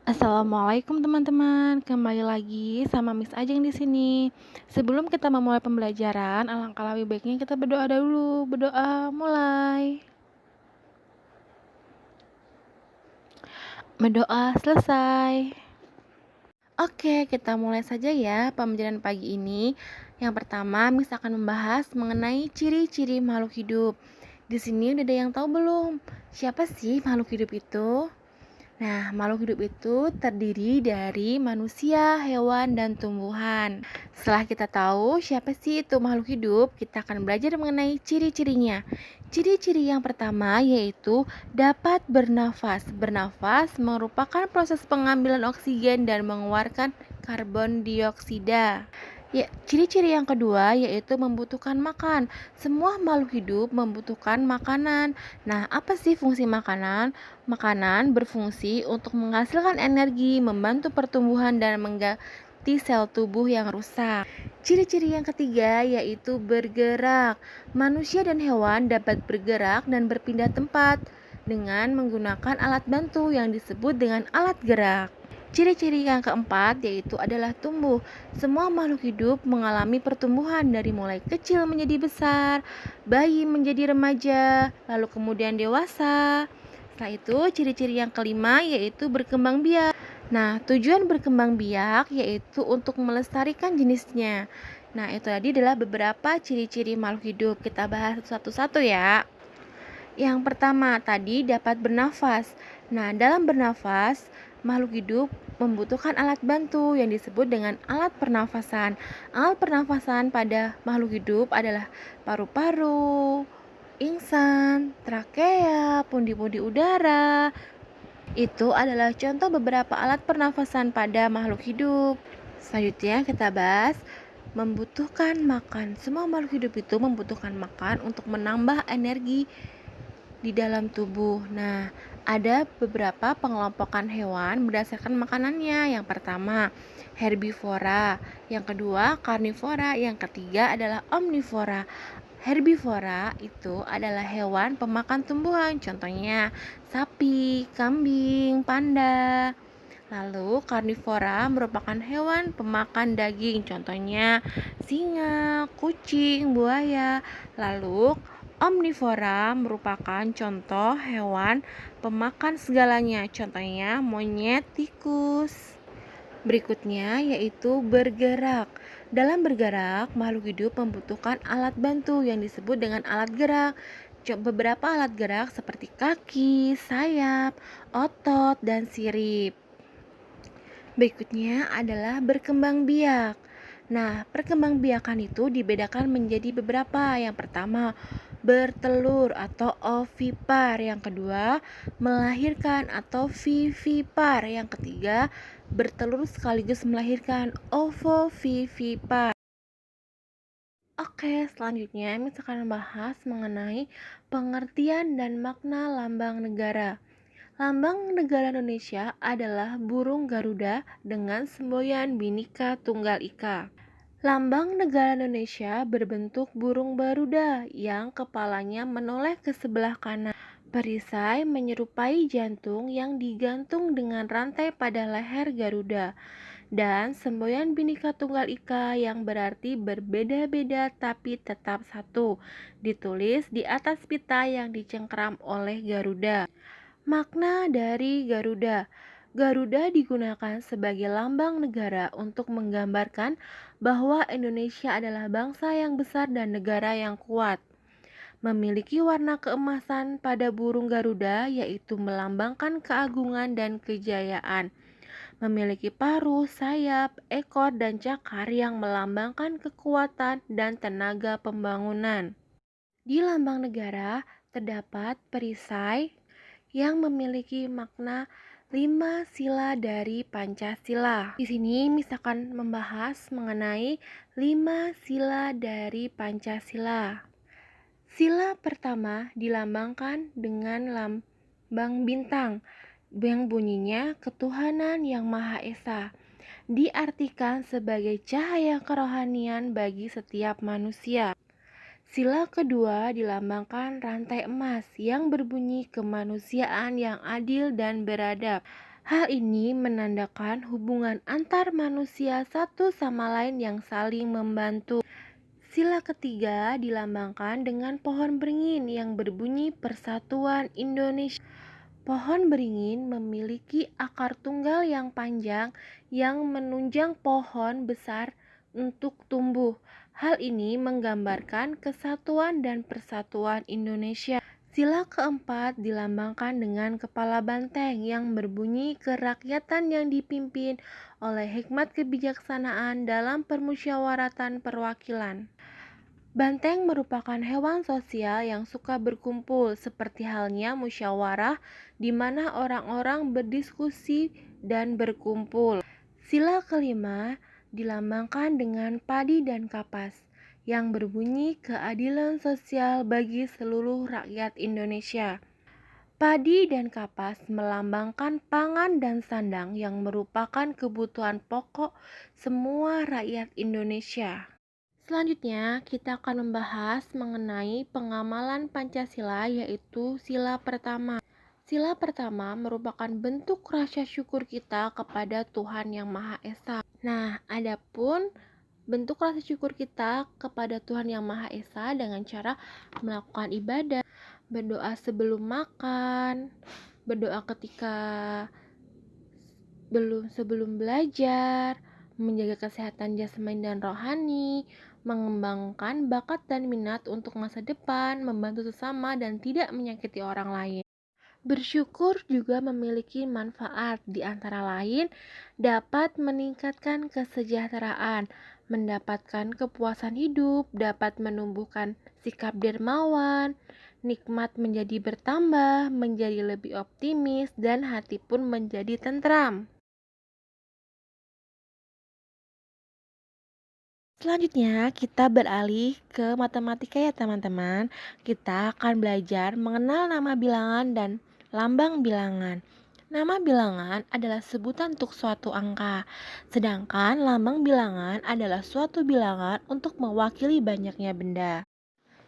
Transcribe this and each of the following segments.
Assalamualaikum teman-teman, kembali lagi sama Miss Ajeng di sini. Sebelum kita memulai pembelajaran, alangkah lebih baiknya kita berdoa dulu. Berdoa, mulai. Berdoa, selesai. Oke, kita mulai saja ya pembelajaran pagi ini. Yang pertama, Miss akan membahas mengenai ciri-ciri makhluk hidup. Di sini udah ada yang tahu belum? Siapa sih makhluk hidup itu? Nah, makhluk hidup itu terdiri dari manusia, hewan, dan tumbuhan. Setelah kita tahu siapa sih itu makhluk hidup, kita akan belajar mengenai ciri-cirinya. Ciri-ciri yang pertama yaitu dapat bernafas. Bernafas merupakan proses pengambilan oksigen dan mengeluarkan karbon dioksida. Ya, ciri-ciri yang kedua yaitu membutuhkan makan. Semua makhluk hidup membutuhkan makanan. Nah, apa sih fungsi makanan? Makanan berfungsi untuk menghasilkan energi, membantu pertumbuhan, dan mengganti sel tubuh yang rusak. Ciri-ciri yang ketiga yaitu bergerak. Manusia dan hewan dapat bergerak dan berpindah tempat dengan menggunakan alat bantu yang disebut dengan alat gerak. Ciri-ciri yang keempat yaitu adalah tumbuh. Semua makhluk hidup mengalami pertumbuhan dari mulai kecil menjadi besar, bayi menjadi remaja, lalu kemudian dewasa. Setelah itu, ciri-ciri yang kelima yaitu berkembang biak. Nah, tujuan berkembang biak yaitu untuk melestarikan jenisnya. Nah, itu tadi adalah beberapa ciri-ciri makhluk hidup. Kita bahas satu-satu ya. Yang pertama tadi dapat bernafas. Nah, dalam bernafas, makhluk hidup membutuhkan alat bantu yang disebut dengan alat pernafasan. Alat pernafasan pada makhluk hidup adalah paru-paru, ingsan, trakea, pundi-pundi udara. Itu adalah contoh beberapa alat pernafasan pada makhluk hidup. Selanjutnya kita bahas membutuhkan makan. Semua makhluk hidup itu membutuhkan makan untuk menambah energi di dalam tubuh. Nah, ada beberapa pengelompokan hewan berdasarkan makanannya. Yang pertama, herbivora, yang kedua, karnivora, yang ketiga adalah omnivora. Herbivora itu adalah hewan pemakan tumbuhan, contohnya sapi, kambing, panda. Lalu karnivora merupakan hewan pemakan daging, contohnya singa, kucing, buaya. Lalu omnivora merupakan contoh hewan pemakan segalanya, contohnya monyet, tikus. Berikutnya yaitu bergerak. Dalam bergerak, makhluk hidup membutuhkan alat bantu yang disebut dengan alat gerak. Beberapa alat gerak seperti kaki, sayap, otot, dan sirip. Berikutnya adalah berkembang biak. Nah, perkembangbiakan itu dibedakan menjadi beberapa. Yang pertama, bertelur atau ovipar. Yang kedua, melahirkan atau vivipar. Yang ketiga, bertelur sekaligus melahirkan ovovivipar. Oke, selanjutnya Miss akan membahas mengenai pengertian dan makna lambang negara. Lambang negara Indonesia adalah burung Garuda dengan semboyan Bhinneka Tunggal Ika. Lambang negara Indonesia berbentuk burung Garuda yang kepalanya menoleh ke sebelah kanan. Perisai menyerupai jantung yang digantung dengan rantai pada leher Garuda. Dan semboyan Bhinneka Tunggal Ika yang berarti berbeda-beda tapi tetap satu. Ditulis di atas pita yang dicengkram oleh Garuda. Makna dari Garuda. Garuda digunakan sebagai lambang negara untuk menggambarkan bahwa Indonesia adalah bangsa yang besar dan negara yang kuat. Memiliki warna keemasan pada burung Garuda yaitu melambangkan keagungan dan kejayaan. Memiliki paruh, sayap, ekor, dan cakar yang melambangkan kekuatan dan tenaga pembangunan. Di lambang negara terdapat perisai yang memiliki makna 5 sila dari Pancasila. Di sini misalkan membahas mengenai 5 sila dari Pancasila. Sila pertama dilambangkan dengan lambang bintang yang bunyinya ketuhanan yang Maha Esa. Diartikan sebagai cahaya kerohanian bagi setiap manusia. Sila kedua dilambangkan rantai emas yang berbunyi kemanusiaan yang adil dan beradab. Hal ini menandakan hubungan antar manusia satu sama lain yang saling membantu. Sila ketiga dilambangkan dengan pohon beringin yang berbunyi Persatuan Indonesia. Pohon beringin memiliki akar tunggal yang panjang yang menunjang pohon besar untuk tumbuh. Hal ini menggambarkan kesatuan dan persatuan Indonesia. Sila keempat dilambangkan dengan kepala banteng yang berbunyi kerakyatan yang dipimpin oleh hikmat kebijaksanaan dalam permusyawaratan perwakilan. Banteng merupakan hewan sosial yang suka berkumpul, seperti halnya musyawarah di mana orang-orang berdiskusi dan berkumpul. Sila kelima dilambangkan dengan padi dan kapas yang berbunyi keadilan sosial bagi seluruh rakyat Indonesia. Padi dan kapas melambangkan pangan dan sandang yang merupakan kebutuhan pokok semua rakyat Indonesia. Selanjutnya, kita akan membahas mengenai pengamalan Pancasila, yaitu sila pertama. Sila pertama merupakan bentuk rasa syukur kita kepada Tuhan Yang Maha Esa. Nah, adapun bentuk rasa syukur kita kepada Tuhan Yang Maha Esa dengan cara melakukan ibadah, berdoa sebelum makan, berdoa ketika sebelum belajar, menjaga kesehatan jasmani dan rohani, mengembangkan bakat dan minat untuk masa depan, membantu sesama dan tidak menyakiti orang lain. Bersyukur juga memiliki manfaat, di antara lain dapat meningkatkan kesejahteraan, mendapatkan kepuasan hidup, dapat menumbuhkan sikap dermawan, nikmat menjadi bertambah, menjadi lebih optimis, dan hati pun menjadi tentram. Selanjutnya, kita beralih ke matematika ya teman-teman. Kita akan belajar mengenal nama bilangan dan lambang bilangan. Nama bilangan adalah sebutan untuk suatu angka, sedangkan lambang bilangan adalah suatu bilangan untuk mewakili banyaknya benda.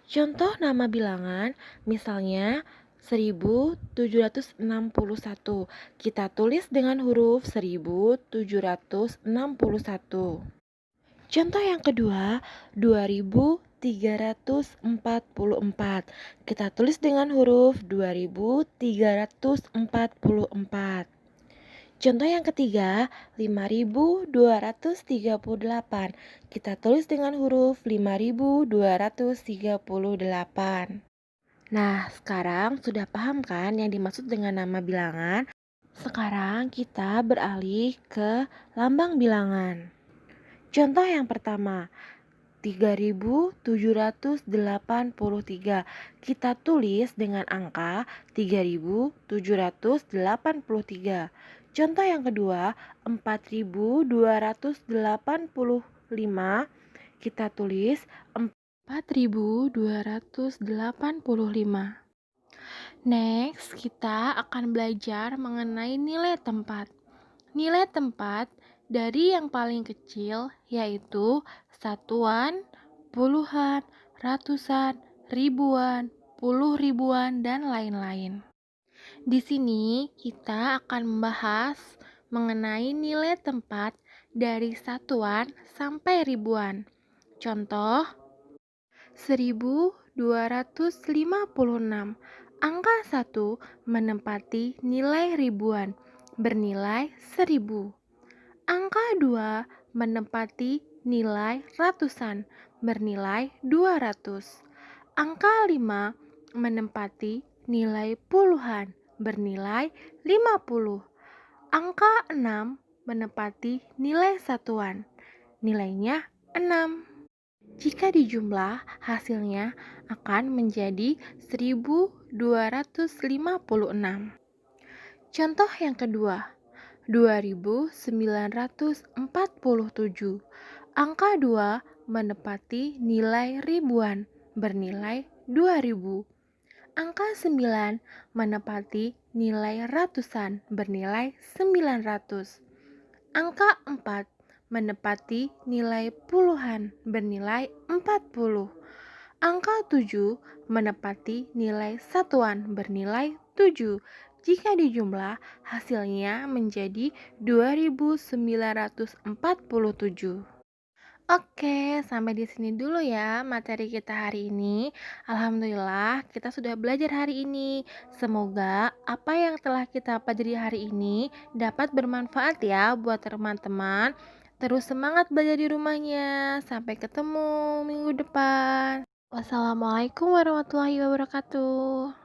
Contoh nama bilangan, misalnya 1761. Kita tulis dengan huruf 1761. Contoh yang kedua, 2344. Kita tulis dengan huruf 2344. Contoh yang ketiga, 5238. Kita tulis dengan huruf 5238. Nah, sekarang sudah paham kan yang dimaksud dengan nama bilangan? Sekarang kita beralih ke lambang bilangan. Contoh yang pertama, 3783. Kita tulis dengan angka 3783. Contoh yang kedua, 4285. Kita tulis 4285. Next, kita akan belajar mengenai nilai tempat. Nilai tempat dari yang paling kecil yaitu satuan, puluhan, ratusan, ribuan, puluh ribuan, dan lain-lain. Di sini kita akan membahas mengenai nilai tempat dari satuan sampai ribuan. Contoh, 1256. Angka 1 menempati nilai ribuan, bernilai 1000. Angka 2 menempati nilai ratusan, bernilai 200. Angka 5 menempati nilai puluhan, bernilai 50. Angka 6 menempati nilai satuan, nilainya 6. Jika dijumlah, hasilnya akan menjadi 1256. Contoh yang kedua, 2947. Angka 2 menempati nilai ribuan, bernilai 2000. Angka 9 menempati nilai ratusan, bernilai 900. Angka 4 menempati nilai puluhan, bernilai 40. Angka 7 menempati nilai satuan, bernilai 7. Jika dijumlah, hasilnya menjadi 2.947. Oke, sampai di sini dulu ya materi kita hari ini. Alhamdulillah, kita sudah belajar hari ini. Semoga apa yang telah kita pelajari hari ini dapat bermanfaat ya buat teman-teman. Terus semangat belajar di rumahnya. Sampai ketemu minggu depan. Wassalamualaikum warahmatullahi wabarakatuh.